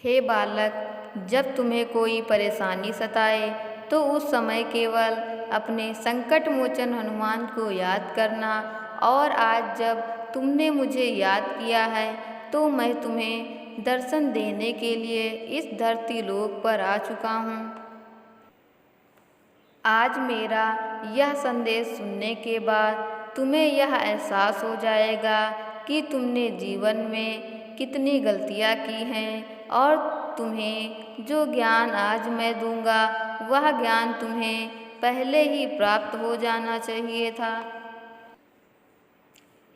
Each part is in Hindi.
हे बालक, जब तुम्हें कोई परेशानी सताए तो उस समय केवल अपने संकट मोचन हनुमान को याद करना। और आज जब तुमने मुझे याद किया है तो मैं तुम्हें दर्शन देने के लिए इस धरती लोक पर आ चुका हूँ। आज मेरा यह संदेश सुनने के बाद तुम्हें यह एहसास हो जाएगा कि तुमने जीवन में कितनी गलतियाँ की हैं और तुम्हें जो ज्ञान आज मैं दूंगा वह ज्ञान तुम्हें पहले ही प्राप्त हो जाना चाहिए था।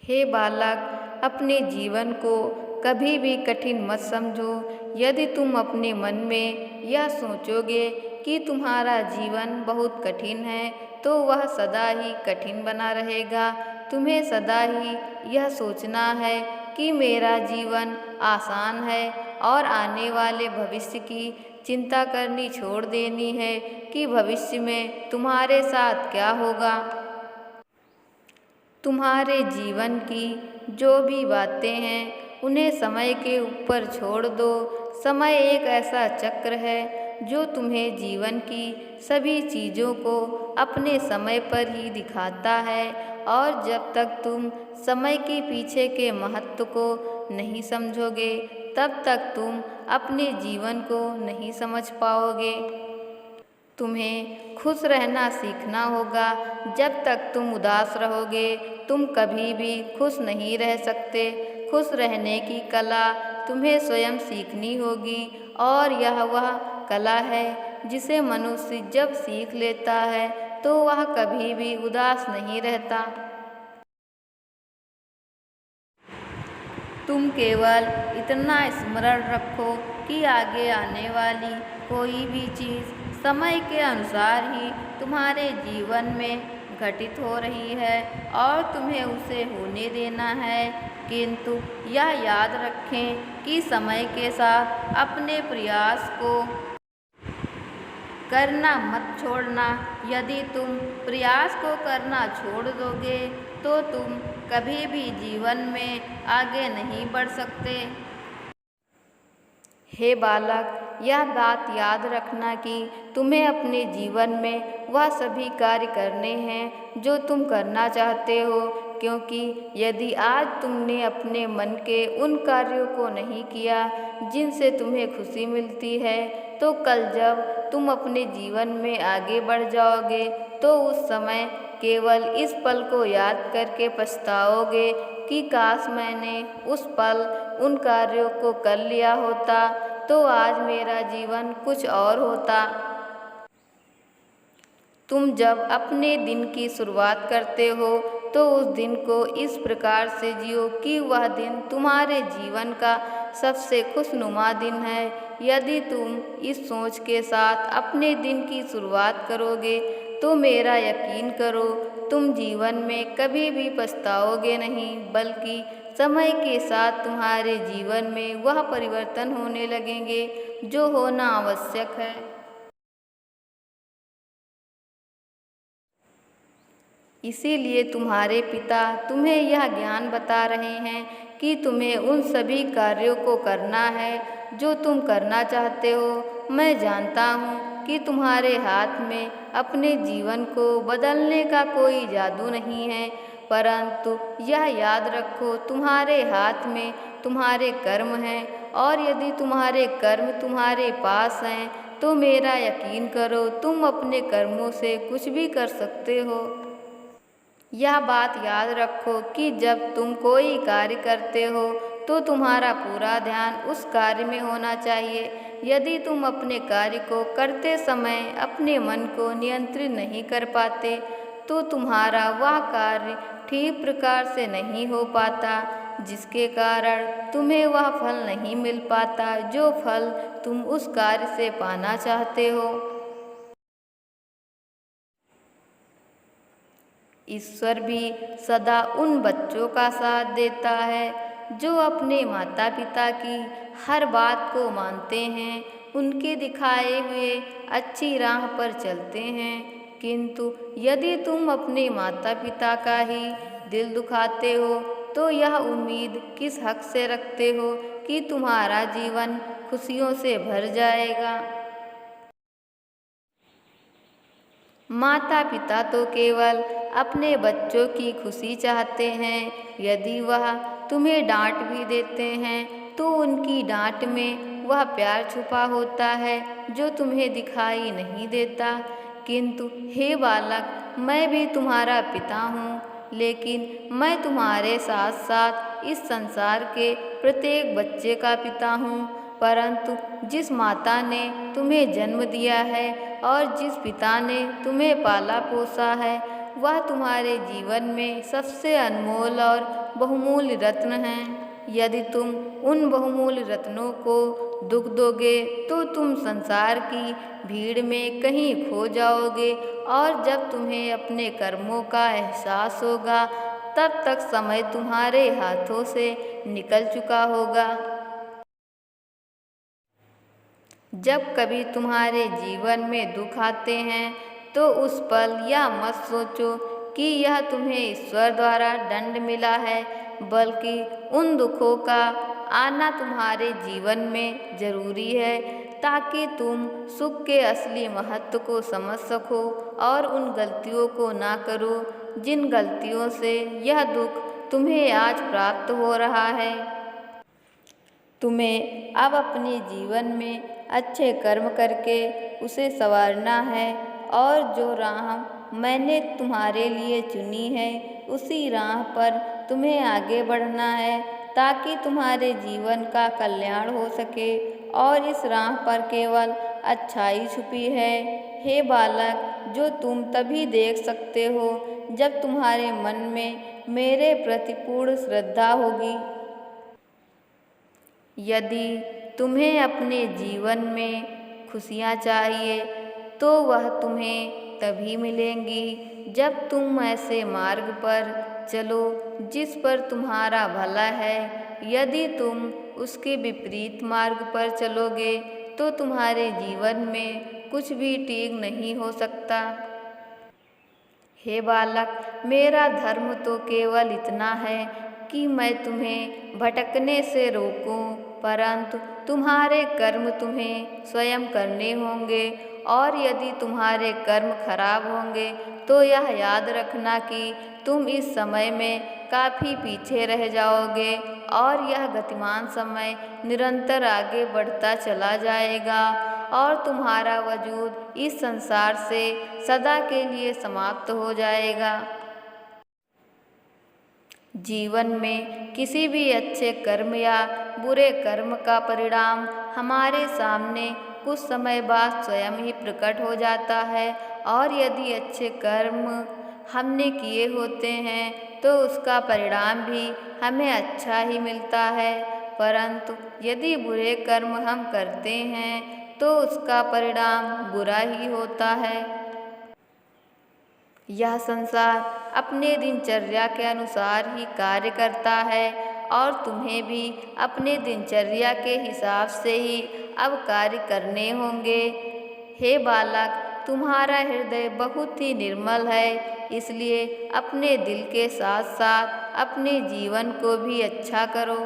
हे बालक, अपने जीवन को कभी भी कठिन मत समझो। यदि तुम अपने मन में यह सोचोगे कि तुम्हारा जीवन बहुत कठिन है तो वह सदा ही कठिन बना रहेगा। तुम्हें सदा ही यह सोचना है कि मेरा जीवन आसान है और आने वाले भविष्य की चिंता करनी छोड़ देनी है कि भविष्य में तुम्हारे साथ क्या होगा। तुम्हारे जीवन की जो भी बातें हैं उन्हें समय के ऊपर छोड़ दो। समय एक ऐसा चक्र है जो तुम्हें जीवन की सभी चीज़ों को अपने समय पर ही दिखाता है और जब तक तुम समय के पीछे के महत्व को नहीं समझोगे तब तक तुम अपने जीवन को नहीं समझ पाओगे। तुम्हें खुश रहना सीखना होगा। जब तक तुम उदास रहोगे तुम कभी भी खुश नहीं रह सकते। खुश रहने की कला तुम्हें स्वयं सीखनी होगी और यह वह कला है जिसे मनुष्य जब सीख लेता है तो वह कभी भी उदास नहीं रहता। तुम केवल इतना स्मरण रखो कि आगे आने वाली कोई भी चीज़ समय के अनुसार ही तुम्हारे जीवन में घटित हो रही है और तुम्हें उसे होने देना है। किंतु यह याद रखें कि समय के साथ अपने प्रयास को करना मत छोड़ना। यदि तुम प्रयास को करना छोड़ दोगे तो तुम कभी भी जीवन में आगे नहीं बढ़ सकते। हे बालक, यह बात याद रखना कि तुम्हें अपने जीवन में वह सभी कार्य करने हैं जो तुम करना चाहते हो, क्योंकि यदि आज तुमने अपने मन के उन कार्यों को नहीं किया जिनसे तुम्हें खुशी मिलती है तो कल जब तुम अपने जीवन में आगे बढ़ जाओगे तो उस समय केवल इस पल को याद करके पछताओगे कि काश मैंने उस पल उन कार्यों को कर लिया होता तो आज मेरा जीवन कुछ और होता। तुम जब अपने दिन की शुरुआत करते हो तो उस दिन को इस प्रकार से जियो कि वह दिन तुम्हारे जीवन का सबसे खुशनुमा दिन है। यदि तुम इस सोच के साथ अपने दिन की शुरुआत करोगे तो मेरा यकीन करो तुम जीवन में कभी भी पछताओगे नहीं, बल्कि समय के साथ तुम्हारे जीवन में वह परिवर्तन होने लगेंगे जो होना आवश्यक है। इसीलिए तुम्हारे पिता तुम्हें यह ज्ञान बता रहे हैं कि तुम्हें उन सभी कार्यों को करना है जो तुम करना चाहते हो। मैं जानता हूँ कि तुम्हारे हाथ में अपने जीवन को बदलने का कोई जादू नहीं है, परंतु यह याद रखो तुम्हारे हाथ में तुम्हारे कर्म हैं और यदि तुम्हारे कर्म तुम्हारे पास हैं तो मेरा यकीन करो तुम अपने कर्मों से कुछ भी कर सकते हो। यह बात याद रखो कि जब तुम कोई कार्य करते हो तो तुम्हारा पूरा ध्यान उस कार्य में होना चाहिए। यदि तुम अपने कार्य को करते समय अपने मन को नियंत्रित नहीं कर पाते तो तुम्हारा वह कार्य ठीक प्रकार से नहीं हो पाता, जिसके कारण तुम्हें वह फल नहीं मिल पाता जो फल तुम उस कार्य से पाना चाहते हो। ईश्वर भी सदा उन बच्चों का साथ देता है जो अपने माता पिता की हर बात को मानते हैं, उनके दिखाए हुए अच्छी राह पर चलते हैं। किंतु यदि तुम अपने माता पिता का ही दिल दुखाते हो तो यह उम्मीद किस हक से रखते हो कि तुम्हारा जीवन खुशियों से भर जाएगा। माता पिता तो केवल अपने बच्चों की खुशी चाहते हैं। यदि वह तुम्हें डांट भी देते हैं तो उनकी डांट में वह प्यार छुपा होता है जो तुम्हें दिखाई नहीं देता। किंतु हे बालक, मैं भी तुम्हारा पिता हूँ, लेकिन मैं तुम्हारे साथ साथ इस संसार के प्रत्येक बच्चे का पिता हूँ। परंतु जिस माता ने तुम्हें जन्म दिया है और जिस पिता ने तुम्हें पाला पोसा है, वह तुम्हारे जीवन में सबसे अनमोल और बहुमूल्य रत्न हैं। यदि तुम उन बहुमूल्य रत्नों को दुख दोगे तो तुम संसार की भीड़ में कहीं खो जाओगे, और जब तुम्हें अपने कर्मों का एहसास होगा तब तक समय तुम्हारे हाथों से निकल चुका होगा। जब कभी तुम्हारे जीवन में दुख आते हैं तो उस पल यह मत सोचो कि यह तुम्हें ईश्वर द्वारा दंड मिला है, बल्कि उन दुखों का आना तुम्हारे जीवन में जरूरी है ताकि तुम सुख के असली महत्व को समझ सको और उन गलतियों को ना करो जिन गलतियों से यह दुख तुम्हें आज प्राप्त हो रहा है। तुम्हें अब अपने जीवन में अच्छे कर्म करके उसे संवारना है, और जो राह मैंने तुम्हारे लिए चुनी है उसी राह पर तुम्हें आगे बढ़ना है ताकि तुम्हारे जीवन का कल्याण हो सके, और इस राह पर केवल अच्छाई छुपी है। हे बालक, जो तुम तभी देख सकते हो जब तुम्हारे मन में मेरे प्रति पूर्ण श्रद्धा होगी। यदि तुम्हें अपने जीवन में खुशियाँ चाहिए तो वह तुम्हें तभी मिलेंगी जब तुम ऐसे मार्ग पर चलो जिस पर तुम्हारा भला है। यदि तुम उसके विपरीत मार्ग पर चलोगे तो तुम्हारे जीवन में कुछ भी ठीक नहीं हो सकता। हे बालक, मेरा धर्म तो केवल इतना है कि मैं तुम्हें भटकने से रोकूं, परंतु तुम्हारे कर्म तुम्हें स्वयं करने होंगे, और यदि तुम्हारे कर्म खराब होंगे तो यह याद रखना कि तुम इस समय में काफ़ी पीछे रह जाओगे, और यह गतिमान समय निरंतर आगे बढ़ता चला जाएगा और तुम्हारा वजूद इस संसार से सदा के लिए समाप्त हो जाएगा। जीवन में किसी भी अच्छे कर्म या बुरे कर्म का परिणाम हमारे सामने कुछ समय बाद स्वयं ही प्रकट हो जाता है, और यदि अच्छे कर्म हमने किए होते हैं तो उसका परिणाम भी हमें अच्छा ही मिलता है, परंतु यदि बुरे कर्म हम करते हैं तो उसका परिणाम बुरा ही होता है। यह संसार अपने दिनचर्या के अनुसार ही कार्य करता है, और तुम्हें भी अपने दिनचर्या के हिसाब से ही अब कार्य करने होंगे। हे बालक, तुम्हारा हृदय बहुत ही निर्मल है, इसलिए अपने दिल के साथ साथ अपने जीवन को भी अच्छा करो।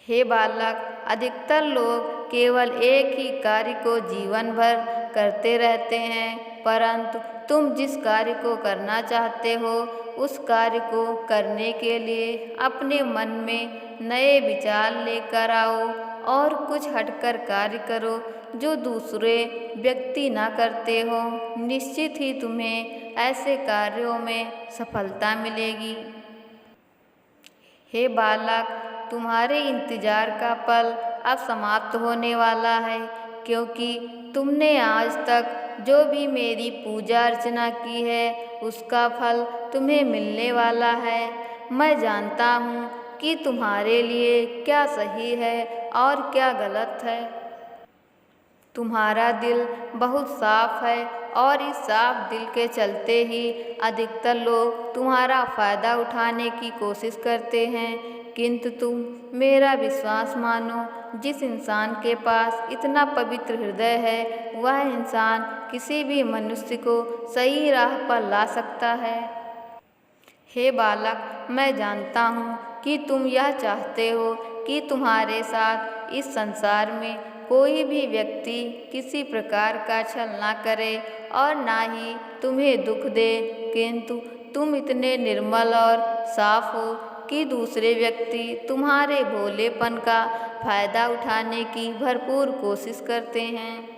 हे बालक, अधिकतर लोग केवल एक ही कार्य को जीवन भर करते रहते हैं, परंतु तुम जिस कार्य को करना चाहते हो उस कार्य को करने के लिए अपने मन में नए विचार लेकर आओ और कुछ हटकर कार्य करो जो दूसरे व्यक्ति ना करते हो। निश्चित ही तुम्हें ऐसे कार्यों में सफलता मिलेगी। हे बालक, तुम्हारे इंतजार का पल अब समाप्त होने वाला है, क्योंकि तुमने आज तक जो भी मेरी पूजा अर्चना की है उसका फल तुम्हें मिलने वाला है। मैं जानता हूँ कि तुम्हारे लिए क्या सही है और क्या गलत है। तुम्हारा दिल बहुत साफ है, और इस साफ दिल के चलते ही अधिकतर लोग तुम्हारा फ़ायदा उठाने की कोशिश करते हैं, किंतु तुम मेरा विश्वास मानो, जिस इंसान के पास इतना पवित्र हृदय है वह इंसान किसी भी मनुष्य को सही राह पर ला सकता है। हे बालक, मैं जानता हूँ कि तुम यह चाहते हो कि तुम्हारे साथ इस संसार में कोई भी व्यक्ति किसी प्रकार का छल ना करे और ना ही तुम्हें दुख दे, किंतु तुम इतने निर्मल और साफ हो कि दूसरे व्यक्ति तुम्हारे भोलेपन का फायदा उठाने की भरपूर कोशिश करते हैं।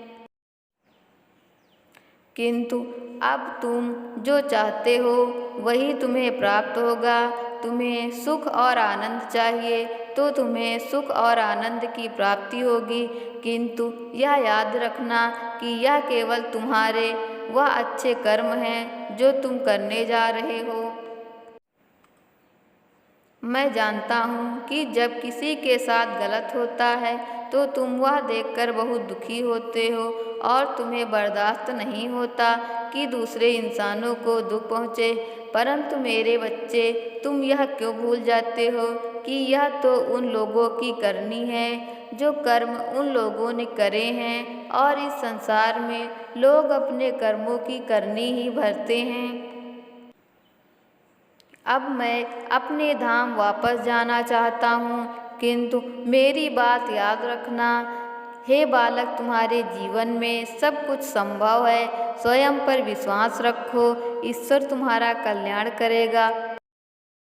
किंतु अब तुम जो चाहते हो वही तुम्हें प्राप्त होगा। तुम्हें सुख और आनंद चाहिए तो तुम्हें सुख और आनंद की प्राप्ति होगी, किंतु यह याद रखना कि यह केवल तुम्हारे वह अच्छे कर्म हैं जो तुम करने जा रहे हो। मैं जानता हूँ कि जब किसी के साथ गलत होता है तो तुम वह देखकर बहुत दुखी होते हो और तुम्हें बर्दाश्त नहीं होता कि दूसरे इंसानों को दुख पहुँचे, परंतु मेरे बच्चे, तुम यह क्यों भूल जाते हो कि यह तो उन लोगों की करनी है जो कर्म उन लोगों ने करे हैं, और इस संसार में लोग अपने कर्मों की करनी ही भरते हैं। अब मैं अपने धाम वापस जाना चाहता हूँ, किंतु मेरी बात याद रखना। हे बालक, तुम्हारे जीवन में सब कुछ संभव है। स्वयं पर विश्वास रखो, ईश्वर तुम्हारा कल्याण करेगा।